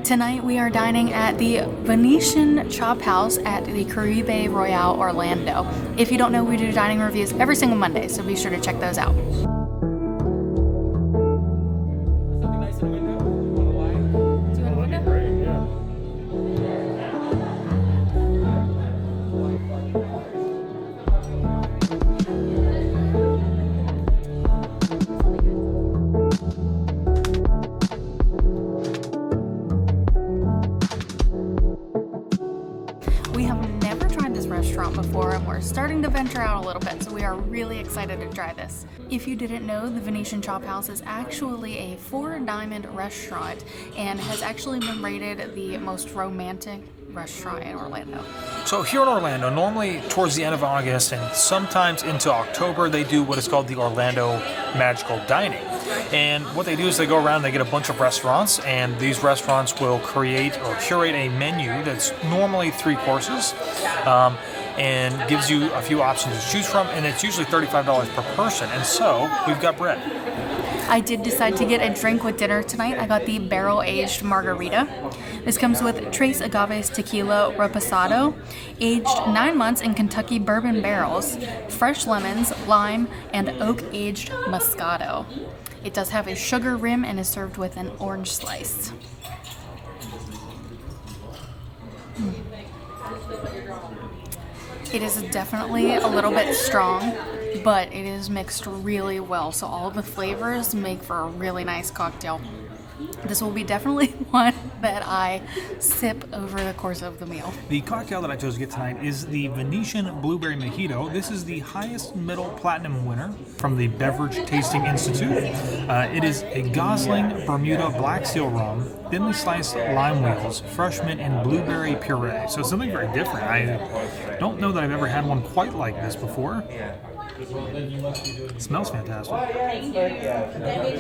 Tonight we are dining at the Venetian Chop House at the Caribe Royale, Orlando. If you don't know, we do dining reviews every single Monday, so be sure to check those out. Before, and we're starting to venture out a little bit, so we are really excited to try this. If you didn't know, the Venetian Chop House is actually a 4-diamond restaurant and has actually been rated the most romantic restaurant in Orlando. So here in Orlando, normally towards the end of August and sometimes into October, they do what is called the Orlando Magical Dining. And what they do is they go around, they get a bunch of restaurants, and these restaurants will create or curate a menu that's normally 3 courses. And gives you a few options to choose from, and it's usually $35 per person. And so we've got bread. I did decide to get a drink with dinner tonight. I got the barrel-aged Margarita. This comes with Tres Agaves Tequila Reposado, aged 9 months in Kentucky bourbon barrels, fresh lemons, lime, and oak-aged Moscato. It does have a sugar rim and is served with an orange slice. It is definitely a little bit strong, but it is mixed really well, so all the flavors make for a really nice cocktail. This will be definitely one that I sip over the course of the meal. The cocktail that I chose to get tonight is the Venetian Blueberry Mojito. This is the highest middle platinum winner from the Beverage Tasting Institute. It is a Gosling Bermuda Black Seal rum, thinly sliced lime wheels, fresh mint, and blueberry puree. So something very different. I don't know that I've ever had one quite like this before. It smells fantastic. That means you're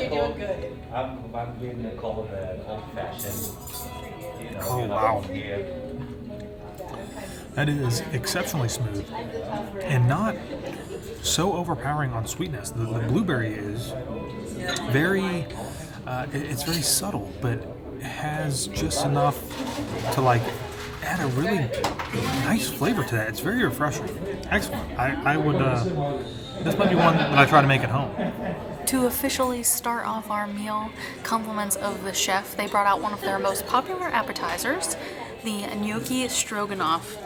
doing good. I'm getting a cold old-fashioned. Oh, wow. That is exceptionally smooth and not so overpowering on sweetness. The blueberry is very, it's very subtle, but has just enough to add a really nice flavor to that. It's very refreshing. Excellent. I would, this might be one that I try to make at home. To officially start off our meal, compliments of the chef, they brought out one of their most popular appetizers, the Gnocchi Stroganoff.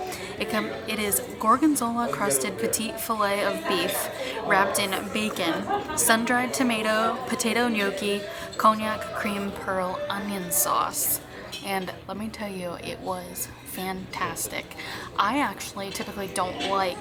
It is gorgonzola crusted petite filet of beef wrapped in bacon, sun-dried tomato, potato gnocchi, cognac cream pearl onion sauce. And let me tell you, it was fantastic. I actually typically don't like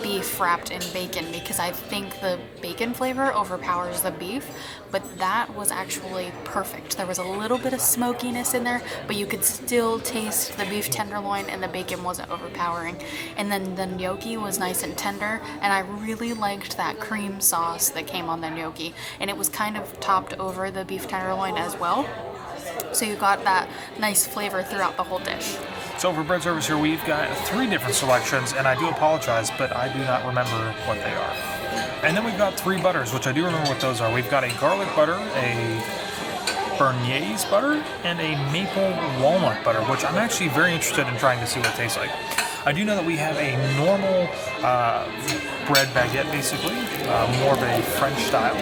beef wrapped in bacon because I think the bacon flavor overpowers the beef, but that was actually perfect. There was a little bit of smokiness in there, but you could still taste the beef tenderloin and the bacon wasn't overpowering. And then the gnocchi was nice and tender, and I really liked that cream sauce that came on the gnocchi, and it was kind of topped over the beef tenderloin as well. So you got that nice flavor throughout the whole dish. So for bread service here, we've got 3 different selections, and I do apologize, but I do not remember what they are. And then we've got 3 butters, which I do remember what those are. We've got a garlic butter, a Béarnaise butter, and a maple walnut butter, which I'm actually very interested in trying to see what it tastes like. I do know that we have a normal bread baguette, basically, more of a French style.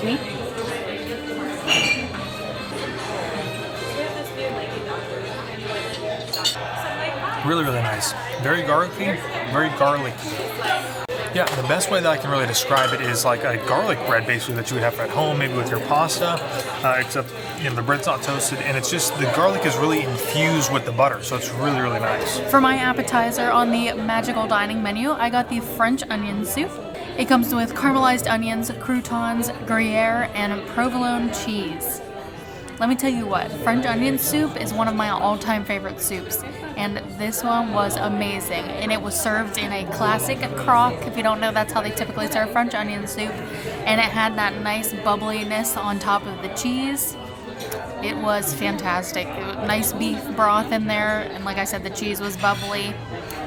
Me? Really, really nice. Very garlicky, very garlicky. Yeah, the best way that I can really describe it is like a garlic bread, basically, that you would have at home, maybe with your pasta, except the bread's not toasted, and it's just the garlic is really infused with the butter, so it's really, really nice. For my appetizer on the Magical Dining menu, I got the French onion soup. It comes with caramelized onions, croutons, Gruyere, and provolone cheese. Let me tell you what, French onion soup is one of my all-time favorite soups, and this one was amazing. And it was served in a classic crock. If you don't know, that's how they typically serve French onion soup. And it had that nice bubbliness on top of the cheese. It was fantastic. Nice beef broth in there, and like I said, the cheese was bubbly.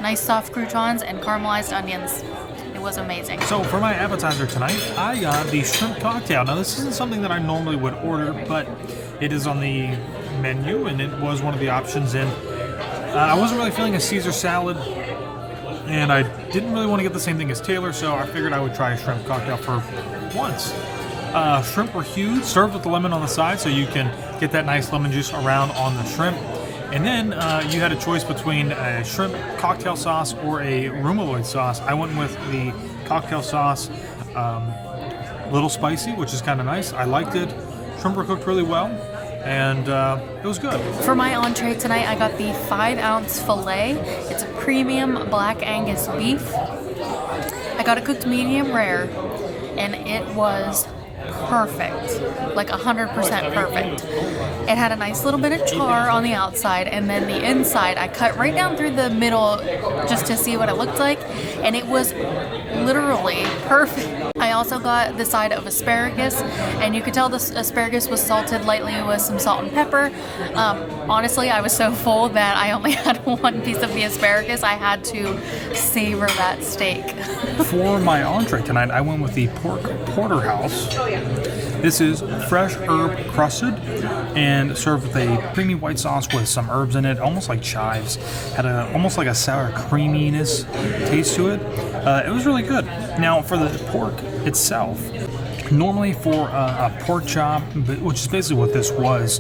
Nice soft croutons and caramelized onions. It was amazing. So for my appetizer tonight, I got the shrimp cocktail. Now this isn't something that I normally would order, but it is on the menu and it was one of the options. And I wasn't really feeling a Caesar salad, and I didn't really want to get the same thing as Taylor, so I figured I would try a shrimp cocktail for once. Shrimp were huge, served with the lemon on the side, so you can get that nice lemon juice around on the shrimp. And then you had a choice between a shrimp cocktail sauce or a rumaloid sauce. I went with the cocktail sauce, little spicy, which is kind of nice. I liked it. Shrimp were cooked really well, and it was good. For my entree tonight, I got the 5-ounce filet. It's a premium black Angus beef. I got it cooked medium rare, and it was perfect, like 100% perfect. It had a nice little bit of char on the outside, and then the inside I cut right down through the middle just to see what it looked like, and it was literally perfect. I also got the side of asparagus, and you could tell this asparagus was salted lightly with some salt and pepper. Honestly, I was so full that I only had one piece of the asparagus. I had to savor that steak. For my entree tonight, I went with the pork porterhouse. This is fresh herb crusted and served with a creamy white sauce with some herbs in it, almost like chives. Had almost like a sour creaminess taste to it. It was really good. Now for the pork itself, normally for a pork chop, which is basically what this was,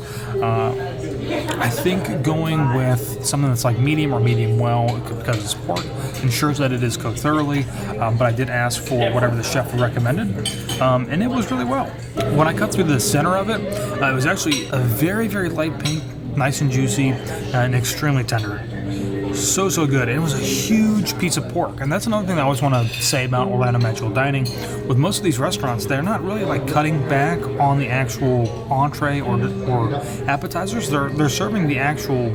I think going with something that's like medium or medium well, because it's pork, ensures that it is cooked thoroughly, but I did ask for whatever the chef recommended, and it was really well. When I cut through the center of it, it was actually a very, very light pink, nice and juicy, and extremely tender. So good. And it was a huge piece of pork, and that's another thing I always want to say about Orlando Magical Dining. With most of these restaurants, they're not really like cutting back on the actual entree or appetizers. They're serving the actual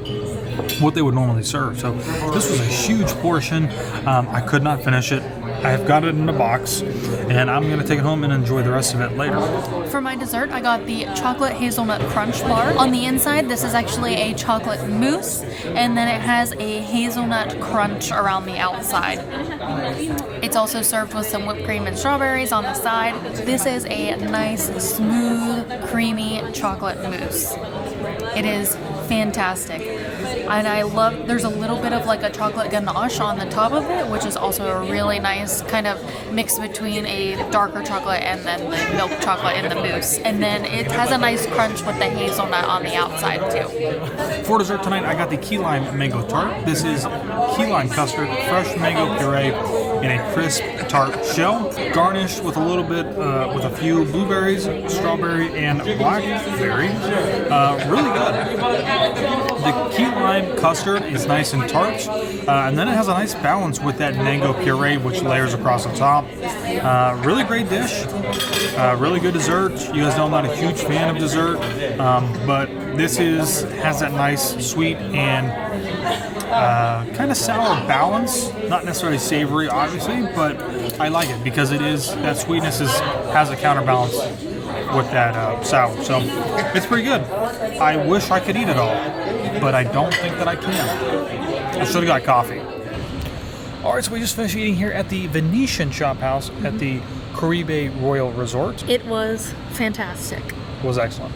what they would normally serve. So this was a huge portion. I could not finish it. I've got it in a box, and I'm going to take it home and enjoy the rest of it later. For my dessert, I got the chocolate hazelnut crunch bar. On the inside, this is actually a chocolate mousse, and then it has a hazelnut crunch around the outside. It's also served with some whipped cream and strawberries on the side. This is a nice, smooth, creamy chocolate mousse. It is fantastic. And I love, there's a little bit of like a chocolate ganache on the top of it, which is also a really nice kind of mix between a darker chocolate and then the milk chocolate in the mousse. And then it has a nice crunch with the hazelnut on the outside too. For dessert tonight, I got the key lime mango tart. This is key lime custard, fresh mango puree in a crisp tart shell, garnished with a little bit, with a few blueberries, strawberry, and blackberry. Really good. The key lime custard is nice and tart, and then it has a nice balance with that mango puree, which layers across the top. Really great dish. Really good dessert. You guys know I'm not a huge fan of dessert, but this has that nice sweet and kind of sour balance. Not necessarily savory, obviously, but I like it because it is, that sweetness has a counterbalance with that sour. So it's pretty good. I wish I could eat it all, but I don't think that I can. I should have got coffee. All right, so we just finished eating here at the Venetian Shop House at the Caribe Royale Resort. It was fantastic. It was excellent.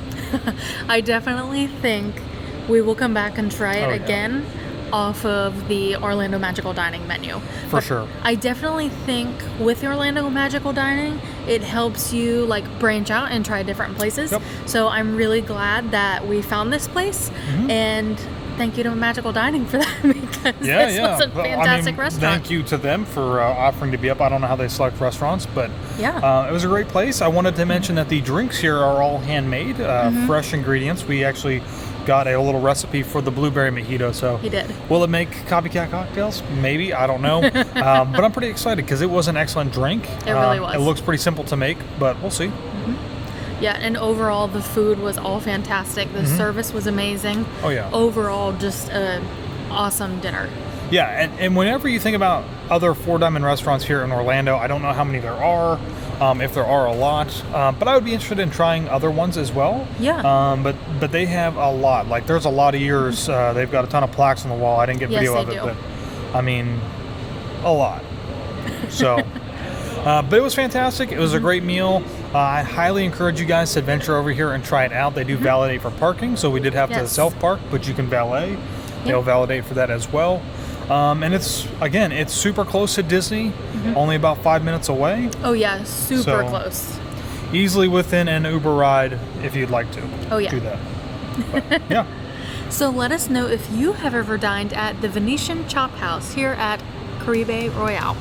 I definitely think we will come back and try it again off of the Orlando Magical Dining menu. For sure. I definitely think with the Orlando Magical Dining, it helps you like branch out and try different places. Yep. So I'm really glad that we found this place, and thank you to Magical Dining for that because this was a fantastic restaurant. Thank you to them for offering to be up. I don't know how they select restaurants, but yeah, it was a great place. I wanted to mention that the drinks here are all handmade, fresh ingredients. We actually got a little recipe for the blueberry mojito. So he did. Will it make copycat cocktails? Maybe. I don't know. But I'm pretty excited because it was an excellent drink. It really was. It looks pretty simple to make, but we'll see. Yeah, and overall the food was all fantastic. The service was amazing. Oh yeah. Overall, just an awesome dinner. Yeah, and whenever you think about other Four Diamond restaurants here in Orlando, I don't know how many there are, if there are a lot, but I would be interested in trying other ones as well. Yeah. But they have a lot. Like there's a lot of years. They've got a ton of plaques on the wall. I didn't get video of it, but I mean, a lot. So But it was fantastic. It was a great meal. I highly encourage you guys to venture over here and try it out. They do validate for parking, so we did have to self-park, but you can valet. They'll validate for that as well. And it's super close to Disney, only about 5 minutes away. Oh yeah, super close. Easily within an Uber ride if you'd like to. Oh yeah. Do that. But, yeah. So let us know if you have ever dined at the Venetian Chop House here at Caribe Royale.